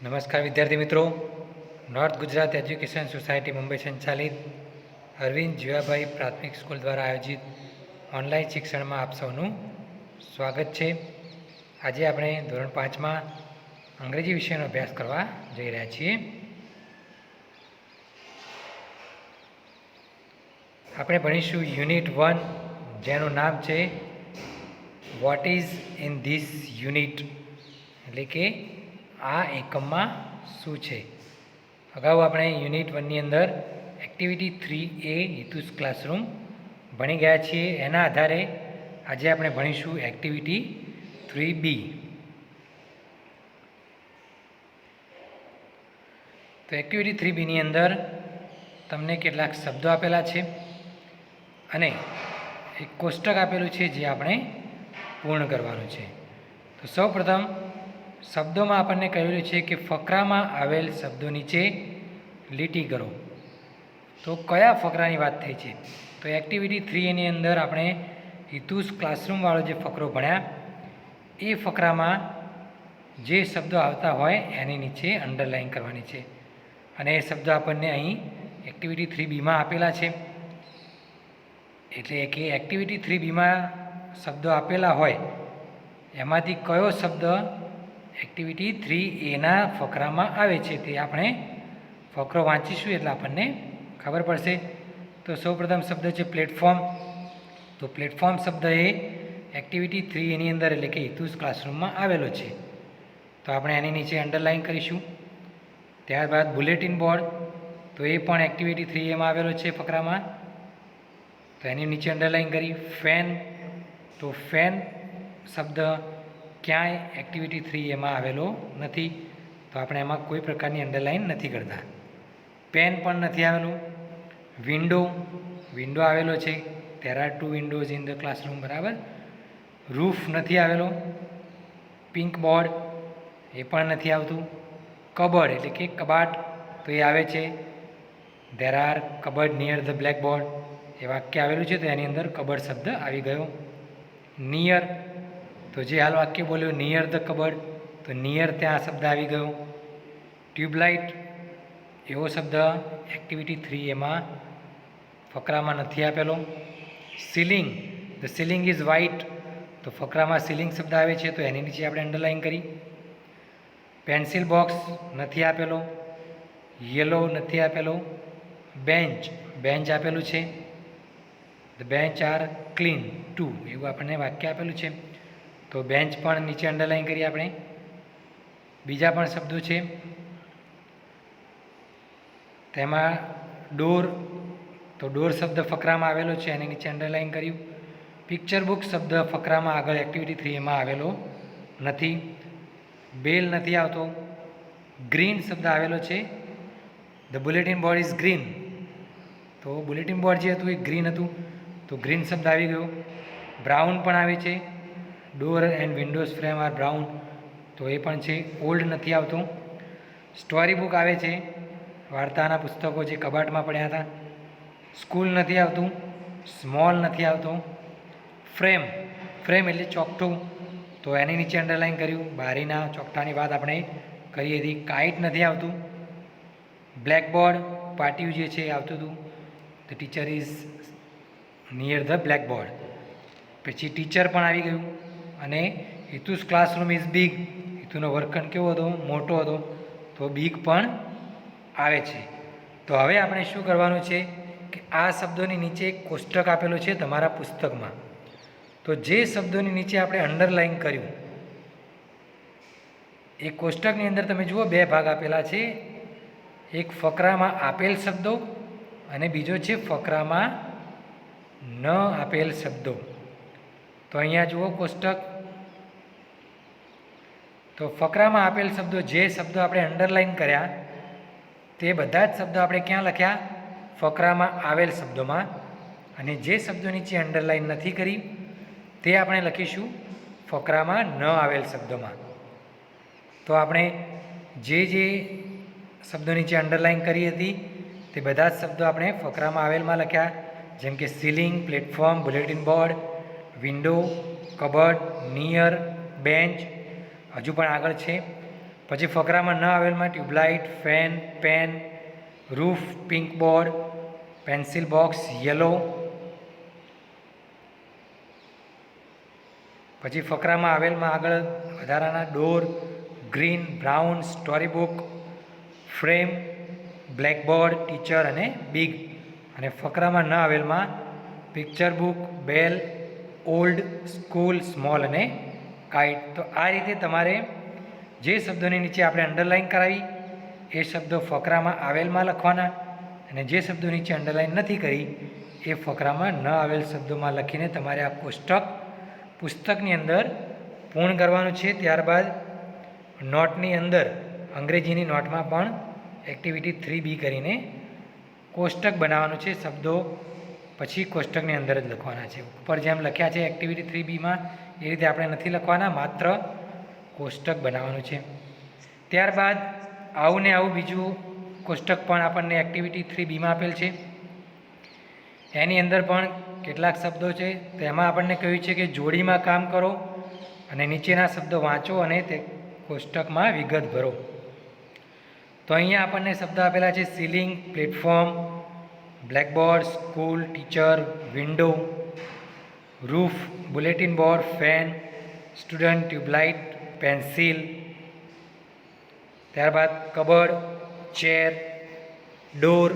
નમસ્કાર વિદ્યાર્થી મિત્રો, north Gujarat education society Mumbai સંચાલિત અરવિંદ જીવાભાઈ પ્રાથમિક સ્કૂલ દ્વારા આયોજિત ઓનલાઈન શિક્ષણમાં આપ સૌનું સ્વાગત છે. આજે આપણે ધોરણ 5માં અંગ્રેજી વિષયનો અભ્યાસ કરવા જઈ રહ્યા છીએ. આપણે ભણીશું યુનિટ 1, જેનું નામ છે what is in this unit, એટલે કે આ એકમમાં શું છે. અગાઉ આપણે યુનિટ 1ની અંદર એક્ટિવિટી 3A હિતુસ ક્લાસરૂમ ભણી ગયા છીએ. એના આધારે આજે આપણે ભણીશું એક્ટિવિટી 3B. તો એક્ટિવિટી 3Bની અંદર તમને કેટલાક શબ્દો આપેલા છે અને એક કોષ્ટક આપેલું છે જે આપણે પૂર્ણ કરવાનું છે. તો સૌપ્રથમ શબ્દોમાં આપણને કહેલું છે કે ફકરામાં આવેલ શબ્દો નીચે લીટી કરો. તો કયા ફકરાની વાત થઈ છે? તો એક્ટિવિટી 3Aની અંદર આપણે હિતુસ ક્લાસરૂમવાળો જે ફકરો ભણ્યા એ ફકરામાં જે શબ્દો આવતા હોય એની નીચે અંડરલાઇન કરવાની છે. અને એ શબ્દો આપણને અહીં એક્ટિવિટી 3Bમાં આપેલા છે. એટલે કે એક્ટિવિટી 3Bમાં શબ્દો આપેલા હોય એમાંથી કયો શબ્દ એક્ટિવિટી 3Aના ફકરામાં આવે છે તે આપણે ફકરો વાંચીશું એટલે આપણને ખબર પડશે. તો સૌપ્રથમ શબ્દ છે પ્લેટફોર્મ. તો પ્લેટફોર્મ શબ્દ એ એક્ટિવિટી 3Aની અંદર એટલે કે હિતુસ ક્લાસરૂમમાં આવેલો છે. તો આપણે એની નીચે અંડરલાઇન કરીશું. ત્યારબાદ બુલેટિન બોર્ડ, તો એ પણ એક્ટિવિટી 3Aમાં આવેલો છે ફકરામાં, તો એની નીચે અંડરલાઇન કરી. ફેન, તો ફેન શબ્દ ક્યાંય એક્ટિવિટી 3Aમાં આવેલો નથી, તો આપણે એમાં કોઈ પ્રકારની અંડરલાઇન નથી કરતા. પેન પણ નથી આવેલું. વિન્ડો, વિન્ડો આવેલો છે, there R 2 Windows in the classroom, બરાબર. રૂફ નથી આવેલો. પિંક બોર્ડ એ પણ નથી આવતું. કબર્ડ એટલે કે કબાટ, તો એ આવે છે, there are cupboard near the black board, એ વાક્ય આવેલું છે તો એની અંદર કબર્ડ શબ્દ આવી ગયો. નિયર, તો જે હાલ વાક્ય બોલ્યો નિયર ધ કબર્ડ, તો નિયર ત્યાં શબ્દ આવી ગયો. ટ્યુબલાઇટ એવો શબ્દ એક્ટિવિટી 3Aમાં ફકરામાં નથી આપેલો. Ceiling, the ceiling is white, તો ફકરામાં સીલિંગ શબ્દ આવે છે તો એની નીચે આપણે અંડરલાઇન કરી. પેન્સિલ બોક્સ નથી આપેલો. યલો નથી આપેલો. બેન્ચ, બેન્ચ આપેલું છે, the bench are clean too, એવું આપણને વાક્ય આપેલું છે તો બેન્ચ પણ નીચે અંડરલાઇન કરીએ આપણે. બીજા પણ શબ્દો છે તેમાં ડોર, તો ડોર શબ્દ ફકરામાં આવેલો છે એની નીચે અંડરલાઇન કર્યું. પિક્ચર બુક શબ્દ ફકરામાં આગળ એક્ટિવિટી 3Aમાં આવેલો નથી. બેલ નથી આવતો. ગ્રીન શબ્દ આવેલો છે, the bulletin board is green, તો બુલેટિન બોર્ડ જે હતું એ ગ્રીન હતું તો ગ્રીન શબ્દ આવી ગયો. બ્રાઉન પણ આવે છે, door and windows frame are brown, તો એ પણ છે. ઓલ્ડ નથી આવતું. સ્ટોરી બુક આવે છે, વાર્તાના પુસ્તકો જે કબાટમાં પડ્યા હતા. સ્કૂલ નથી આવતું. સ્મોલ નથી આવતો. ફ્રેમ, ફ્રેમ એટલે ચોકઠું, તો એની નીચે અંડરલાઇન કર્યું. બારીના ચોકઠાની વાત આપણે કરી હતી. કાઇટ નથી આવતું. બ્લેકબોર્ડ, પાટિયું જે છે એ આવતું હતું, the teacher is near the blackboard, પછી ટીચર પણ આવી ગયું. અને હિતુસ ક્લાસરૂમ ઇઝ બિગ, હિતુનો વર્ગખંડ કેવો હતો? મોટો હતો, તો બિગ પણ આવે છે. તો હવે આપણે શું કરવાનું છે કે આ શબ્દોની નીચે એક કોષ્ટક આપેલું છે તમારા પુસ્તકમાં. તો જે શબ્દોની નીચે આપણે અંડરલાઇન કર્યું એ કોષ્ટકની અંદર તમે જુઓ 2 ભાગ આપેલા છે. એક ફકરામાં આપેલ શબ્દો અને બીજો છે ફકરામાં ન આપેલ શબ્દો. તો અહીંયા જુઓ કોષ્ટક, તો ફકરામાં આપેલ શબ્દો, જે શબ્દો આપણે અંડરલાઇન કર્યા તે બધા જ શબ્દો આપણે ક્યાં લખ્યા? ફકરામાં આવેલ શબ્દોમાં. અને જે શબ્દો નીચે અંડરલાઇન નથી કરી તે આપણે લખીશું ફકરામાં ન આવેલ શબ્દોમાં. તો આપણે જે શબ્દો નીચે અંડરલાઇન કરી હતી તે બધા જ શબ્દો આપણે ફકરામાં આવેલમાં લખ્યા, જેમ કે ceiling, platform, bulletin board, window, cupboard, near, bench. હજુ પણ આગળ છે પછી ફકરામાં ન આવેલમાં tubelight, fan, pen, roof, pink board, pencil box, yellow. પછી ફકરામાં આવેલમાં આગળ વધારાના door, green, brown, story book, frame, blackboard, teacher અને બિગ. અને ફકરામાં ન આવેલમાં picture book, bell, old, school, small અને કાઇટ. તો આ રીતે તમારે જે શબ્દોની નીચે આપણે અંડરલાઇન કરાવી એ શબ્દો ફકરામાં આવેલમાં લખવાના, અને જે શબ્દો નીચે અંડરલાઇન નથી કરી એ ફકરામાં ન આવેલ શબ્દોમાં લખીને તમારે આ કોષ્ટક પુસ્તકની અંદર પૂર્ણ કરવાનું છે. ત્યારબાદ નોટની અંદર અંગ્રેજીની નોટમાં પણ એક્ટિવિટી 3B કરીને કોષ્ટક બનાવવાનું છે. શબ્દો પછી કોષ્ટકની અંદર જ લખવાના છે. ઉપર જેમ લખ્યા છે એક્ટિવિટી 3Bમાં એ રીતે આપણે નથી લખવાના, માત્ર કોષ્ટક બનાવવાનું છે. ત્યારબાદ આવું ને આવું બીજું કોષ્ટક પણ આપણને એક્ટિવિટી 3Bમાં આપેલ છે. એની અંદર પણ કેટલાક શબ્દો છે, તેમાં આપણને કહ્યું છે કે જોડીમાં કામ કરો અને નીચેના શબ્દો વાંચો અને તે કોષ્ટકમાં વિગત ભરો. તો અહીંયા આપણને શબ્દ આપેલા છે ceiling, platform, blackboard, school, teacher, window, roof, bulletin board, fan, student, tubelight, pencil. ત્યારબાદ cupboard, chair, door,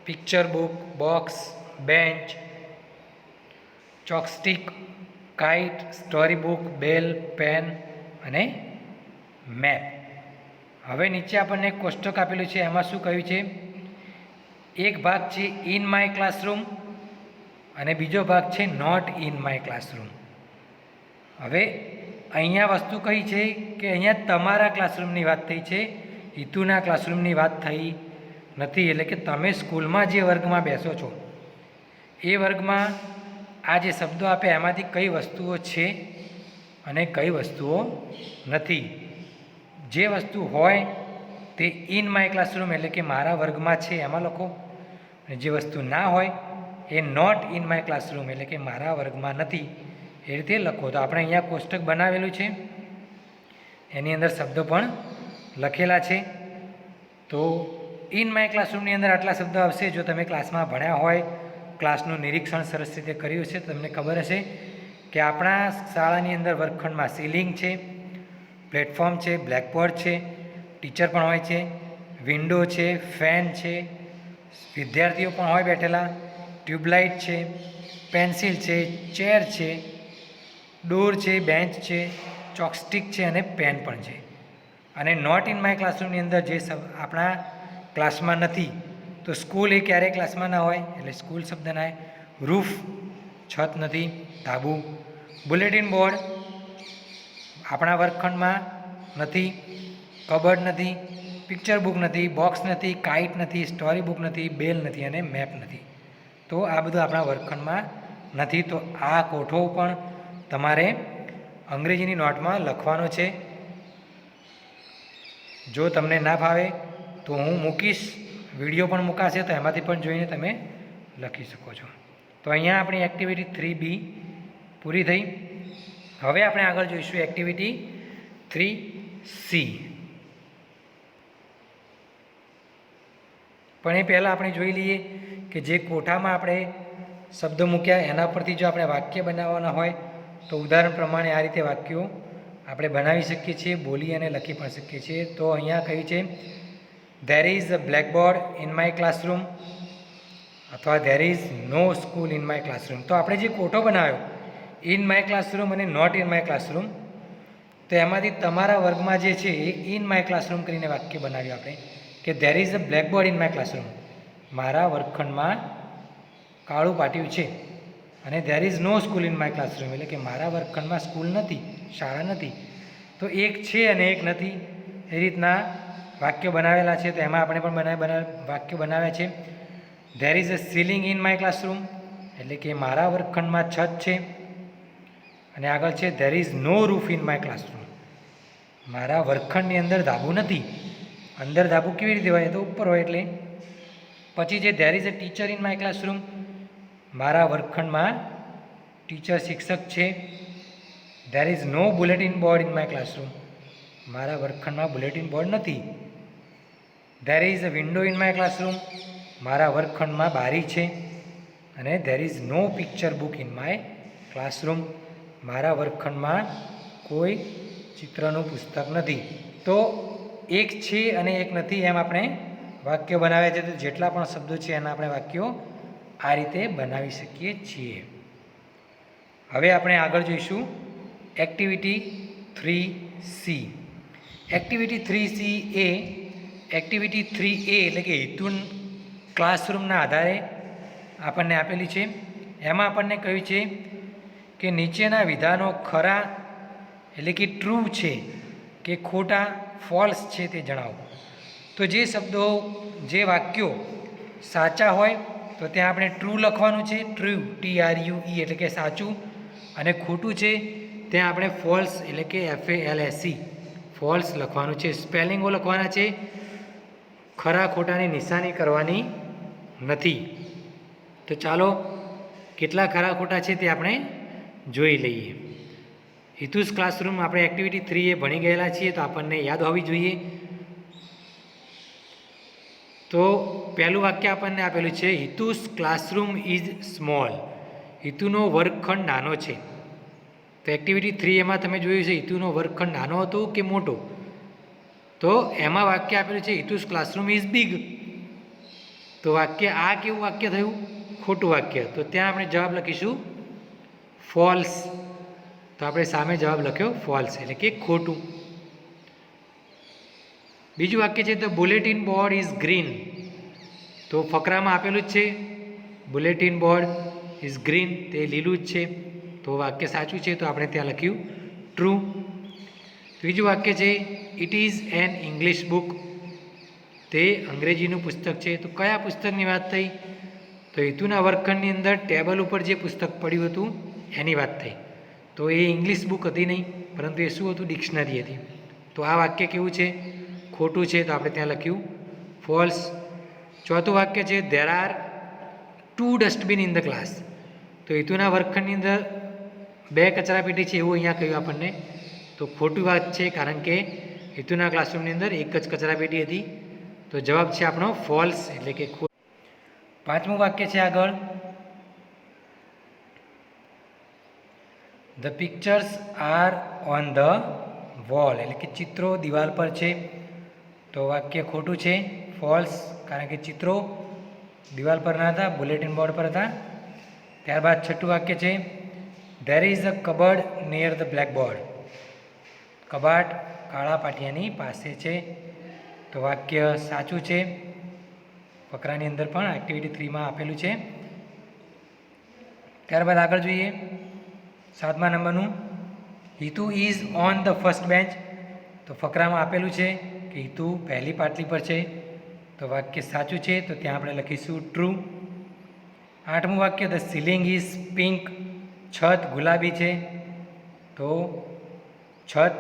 picture book, box, bench, chalk stick, kite, story book, bell, pen અને મેપ. હવે નીચે આપણને કોષ્ટક આપેલું છે, એમાં શું કહ્યું છે? એક ભાગ છે ઇન માય ક્લાસરૂમ અને બીજો ભાગ છે નોટ ઇન માય ક્લાસરૂમ. હવે અહીંયા વસ્તુ કઈ છે કે અહીંયા તમારા ક્લાસરૂમની વાત થઈ છે, હિતુના ક્લાસરૂમની વાત થઈ નથી. એટલે કે તમે સ્કૂલમાં જે વર્ગમાં બેસો છો એ વર્ગમાં આ જે શબ્દો આપે એમાંથી કઈ વસ્તુઓ છે અને કઈ વસ્તુઓ નથી. જે વસ્તુ હોય તે ઇન માય ક્લાસરૂમ એટલે કે મારા વર્ગમાં છે એમાં લખો, અને જે વસ્તુ ના હોય એ નોટ ઇન માય ક્લાસરૂમ એટલે કે મારા વર્ગમાં નથી એ રીતે લખો. તો આપણે અહીંયા કોષ્ટક બનાવેલું છે, એની અંદર શબ્દો પણ લખેલા છે. તો ઇન માય ક્લાસરૂમની અંદર આટલા શબ્દો આવશે. જો તમે ક્લાસમાં ભણ્યા હોય, ક્લાસનું નિરીક્ષણ સરસ રીતે કર્યું હશે તો તમને ખબર હશે કે આપણા શાળાની અંદર વર્ગખંડમાં સીલિંગ છે, પ્લેટફોર્મ છે, બ્લેકબોર્ડ છે, ટીચર પણ હોય છે, વિન્ડો છે, ફેન છે, વિદ્યાર્થીઓ પણ હોય બેઠેલા, ટ્યુબલાઇટ છે, પેન્સિલ છે, ચેર છે, ડોર છે, બેન્ચ છે, ચોકસ્ટિક છે અને પેન પણ છે. અને નોટ ઇન માય ક્લાસરૂમની અંદર જે આપણા ક્લાસમાં નથી, તો સ્કૂલ એ ક્યારેય ક્લાસમાં ના હોય એટલે સ્કૂલ શબ્દ ના હોય. રૂફ છત નથી, ધાબુ. બુલેટિન બોર્ડ આપણા વર્ગખંડમાં નથી, કબર્ડ નથી, પિક્ચર બુક નથી, બોક્સ નથી, કાઇટ નથી, સ્ટોરી બુક નથી, બેલ નથી અને મેપ નથી. તો આ બધું આપણા વર્ગખંડમાં નથી. તો આ કોઠો પણ તમારે અંગ્રેજીની નોટમાં લખવાનો છે. જો તમને ના ફાવે તો હું મૂકીશ, વિડીયો પણ મૂકાશે તો એમાંથી પણ જોઈને તમે લખી શકો છો. તો અહીંયા આપણી એક્ટિવિટી 3B પૂરી થઈ. હવે આપણે આગળ જોઈશું એક્ટિવિટી 3C. પણ એ પહેલાં આપણે જોઈ લઈએ કે જે કોઠામાં આપણે શબ્દો મૂક્યા એના પરથી જો આપણે વાક્ય બનાવવાના હોય તો ઉદાહરણ પ્રમાણે આ રીતે વાક્યો આપણે બનાવી શકીએ છીએ, બોલી અને લખી પણ શકીએ છીએ. તો અહીંયા કહ્યું છે there is a blackboard in my classroom અથવા there is no school in my classroom. તો આપણે જે કોઠો બનાવ્યો ઇન માય ક્લાસરૂમ અને નોટ ઇન માય ક્લાસરૂમ, તો એમાંથી તમારા વર્ગમાં જે છે એ ઇન માય ક્લાસરૂમ કરીને વાક્ય બનાવ્યું આપણે કે there is a blackboard in my classroom, મારા વર્ગખંડમાં કાળું પાટિયું છે. અને there is no school in my classroom એટલે કે મારા વર્ગખંડમાં સ્કૂલ નથી, શાળા નથી. તો એક છે અને એક નથી, એ રીતના વાક્યો બનાવેલા છે. તો એમાં આપણે પણ વાક્યો બનાવ્યા છે. There is a ceiling in my classroom એટલે કે મારા વર્ગખંડમાં છત છે. અને આગળ છે there is no roof in my classroom, મારા વર્ગખંડની અંદર ધાબુ નથી. અંદર ધાબુ કેવી રીતે હોય? તો ઉપર હોય એટલે. પછી જે there is a teacher in my classroom, મારા વર્ગખંડમાં ટીચર શિક્ષક છે. There is no bulletin board in my classroom, મારા વર્ગખંડમાં બુલેટિન બોર્ડ નથી. There is a window in my classroom, મારા વર્ગખંડમાં બારી છે. અને there is no picture book in my classroom, મારા વર્ગખંડમાં કોઈ ચિત્રનું પુસ્તક નથી. તો એક છે અને એક નથી એમ આપણે વાક્ય બનાવ્યા છે. તો જેટલા પણ શબ્દો છે એના આપણે વાક્યો આ રીતે બનાવી શકીએ છીએ. હવે આપણે આગળ જોઈશું એક્ટિવિટી 3C. એક્ટિવિટી 3C એ એક્ટિવિટી 3A એટલે કે હેતુ ક્લાસરૂમના આધારે આપણને આપેલી છે. એમાં આપણને કહ્યું છે કે નીચેના વિધાનો ખરા એટલે કે ટ્રુ છે કે ખોટા ફોલ્સ છે તે જણાવો. તો જે શબ્દો જે વાક્યો સાચા હોય તો ત્યાં આપણે ટ્રુ લખવાનું છે, ટ્રુ TRUE એટલે કે સાચું. અને ખોટું છે ત્યાં આપણે ફોલ્સ એટલે કે FALSE ફોલ્સ લખવાનું છે. સ્પેલિંગો લખવાના છે, ખરા ખોટાની નિશાની કરવાની નથી. તો ચાલો કેટલા ખરા ખોટા છે તે આપણે જોઈ લઈએ. હિતુસ ક્લાસરૂમ આપણે એક્ટિવિટી 3 એ ભણી ગયેલા છીએ તો આપણને યાદ હોવી જોઈએ. તો પહેલું વાક્ય આપણને આપેલું છે હિતુસ ક્લાસરૂમ ઇઝ સ્મોલ, હિતુનો વર્ગખંડ નાનો છે. તો એક્ટિવિટી 3 એમાં તમે જોયું છે હિતુનો વર્ગખંડ નાનો હતો કે મોટો. તો એમાં વાક્ય આપેલું છે હિતુસ ક્લાસરૂમ ઇઝ બિગ. તો વાક્ય આ કેવું વાક્ય થયું? ખોટું વાક્ય. તો ત્યાં આપણે જવાબ લખીશું ફોલ્સ. તો આપણે સામે જવાબ લખ્યો ફોલ્સ એટલે કે ખોટું. બીજું વાક્ય છે the bulletin board is green. તો ફકરામાં આપેલું જ છે બુલેટિન બોર્ડ ઇઝ ગ્રીન, તે લીલું જ છે. તો વાક્ય સાચું છે તો આપણે ત્યાં લખ્યું ટ્રુ. ત્રીજું વાક્ય છે it is an English book, તે અંગ્રેજીનું પુસ્તક છે. તો કયા પુસ્તકની વાત થઈ? તો હેતુના વર્ગખંડની અંદર ટેબલ ઉપર જે પુસ્તક પડ્યું હતું એની વાત થઈ. તો એ ઇંગ્લિશ બુક હતી નહીં, પરંતુ એ શું હતું? ડિક્શનરી હતી. તો આ વાક્ય કેવું છે? ખોટું છે. તો આપણે ત્યાં લખ્યું ફોલ્સ. ચોથું વાક્ય છે there R 2 dustbin in the class. તો હેતુના વર્ગખંડની અંદર 2 કચરાપેટી છે એવું અહીંયા કહ્યું આપણને. તો ખોટી વાત છે, કારણ કે હેતુના ક્લાસરૂમની અંદર એક જ કચરાપેટી હતી. તો જવાબ છે આપણો ફોલ્સ એટલે કે ખોટું. પાંચમું વાક્ય છે આગળ the pictures are on the wall એટલે કે ચિત્રો દિવાલ પર છે. તો વાક્ય ખોટું છે, ફોલ્સ, કારણ કે ચિત્રો દિવાલ પર ના હતા, બુલેટિન બોર્ડ પર હતા. ત્યારબાદ છઠ્ઠું વાક્ય છે there is a cupboard near the blackboard. કબાટ કાળા પાટિયાની પાસે છે. તો વાક્ય સાચું છે. ફકરાની અંદર પણ એક્ટિવિટી 3માં આપેલું છે. ત્યારબાદ આગળ જોઈએ 7મા નંબરનું Hitu is on the first bench. તો ફકરામાં આપેલું છે કે હિતુ પહેલી પાટલી પર છે. તો વાક્ય સાચું છે. તો ત્યાં આપણે લખીશું ટ્રુ. 8મું વાક્ય ધ સીલિંગ ઇઝ પિંક, છત ગુલાબી છે. તો છત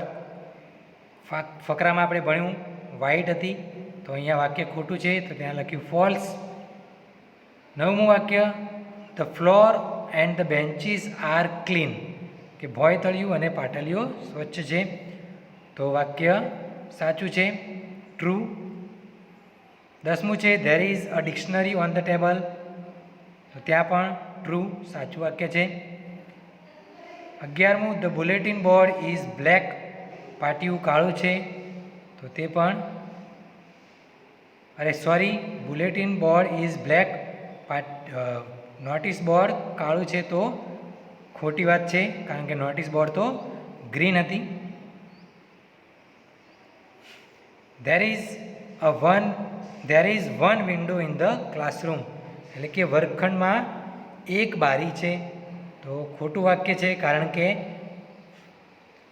ફકરામાં આપણે ભણ્યું વ્હાઇટ હતી. તો અહીંયા વાક્ય ખોટું છે. તો ત્યાં લખ્યું ફોલ્સ. 9મું વાક્ય the floor and the benches are clean, કે ભોંયતળિયું અને પાટલીઓ સ્વચ્છ છે. તો વાક્ય સાચું છે, ટ્રુ. 10મું છે there is a dictionary on the table. તો ત્યાં પણ ટ્રુ, સાચું વાક્ય છે. 11મું the bulletin board is black, પાટિયું કાળું છે. તો તે પણ bulletin board is black, notice board કાળું છે. તો ખોટી વાત છે, કારણ કે નોટિસ બોર્ડ તો ગ્રીન હતી. There is one window in the classroom એટલે કે વર્ગખંડમાં એક બારી છે. તો ખોટું વાક્ય છે, કારણ કે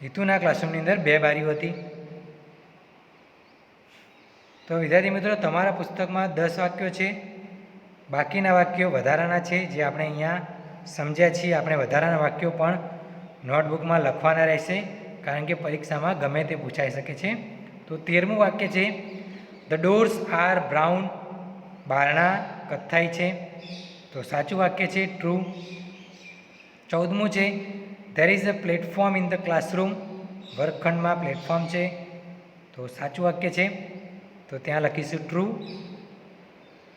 હિતુના ક્લાસરૂમની અંદર 2 બારીઓ હતી. તો વિદ્યાર્થી મિત્રો, તમારા પુસ્તકમાં 10 વાક્યો છે. બાકીના વાક્યો વધારાના છે જે આપણે અહીંયા સમજ્યા છીએ. આપણે વધારાના વાક્યો પણ નોટબુકમાં લખવાના રહેશે, કારણ કે પરીક્ષામાં ગમે તે પૂછાઈ શકે છે. તો 13મું વાક્ય છે ધ ડોર્સ આર બ્રાઉન, બારણા કથ્થાઈ છે. તો સાચું વાક્ય છે, ટ્રુ. 14મું છે there is a platform in the classroom, વર્ગખંડમાં પ્લેટફોર્મ છે. તો સાચું વાક્ય છે, તો ત્યાં લખીશું ટ્રુ.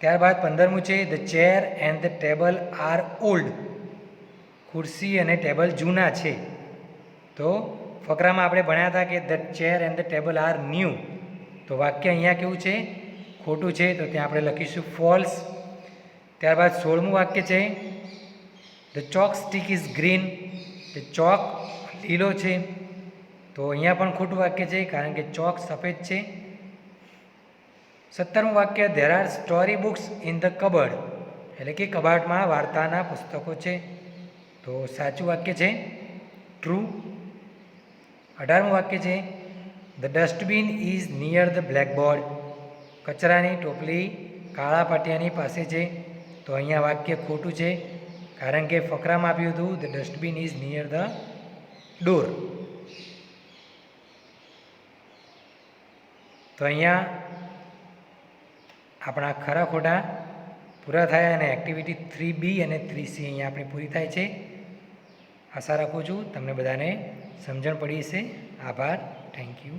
ત્યારબાદ 15મું છે the chair and the table are old. ખુરશી અને ટેબલ જૂના છે. તો ફકરામાં આપણે ભણ્યા હતા કે the chair and the table are new. તો વાક્ય અહીંયા કેવું છે? ખોટું છે, તો ત્યાં આપણે લખીશું ફોલ્સ. ત્યારબાદ 16મું વાક્ય છે the chalk stick is green. તે ચોક લીલો છે. તો અહીંયા પણ ખોટું વાક્ય છે, કારણ કે ચોક સફેદ છે. 17મું વાક્ય there are story books in the cupboard. એટલે કે કબાટમાં વાર્તાના પુસ્તકો છે. તો સાચું વાક્ય છે, ટ્રુ. 18મું વાક્ય છે the dustbin is near the blackboard. કચરાની ટોપલી કાળા પાટિયાની પાસે છે. તો અહીંયા વાક્ય ખોટું છે, કારણ કે ફકરામાં આપ્યું હતું the dustbin is near the door. તો અહીંયા આપણા ખરા ખોટા પૂરા થયા અને એક્ટિવિટી 3B અને 3C અહીંયા આપણી પૂરી થાય છે. આશા રાખું છું તમને બધાને સમજણ પડી હશે. આભાર. Thank you.